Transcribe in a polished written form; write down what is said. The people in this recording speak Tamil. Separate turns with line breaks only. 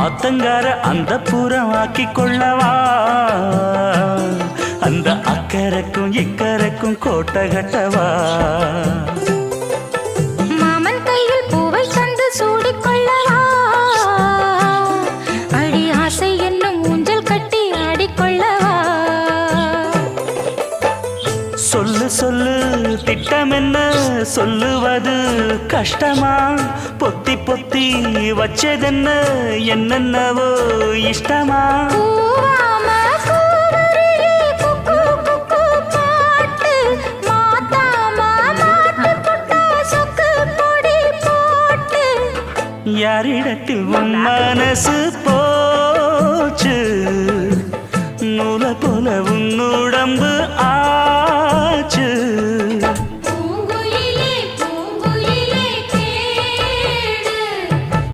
ஆத்தங்கார அந்த புறமாக்கி கொள்ளவா அந்த அக்கறைக்கும் இக்கரைக்கும் கோட்டை கட்டவா
மாமன் கையில் பூவை தந்து சூடிக்கொள்ளவா அடி ஆசை என்னும் ஊஞ்சல் கட்டி ஆடிக்கொள்ளவா
சொல்லு சொல்லு திட்டம் என்ன சொல்லுவது கஷ்டமா பொத்தி பொத்தி வச்சதென்ன என்னென்னவோ இஷ்டமா யாரிடத்தில் உன் மனசு போச்சு நூலை போல உன் உடம்பு ஆச்சு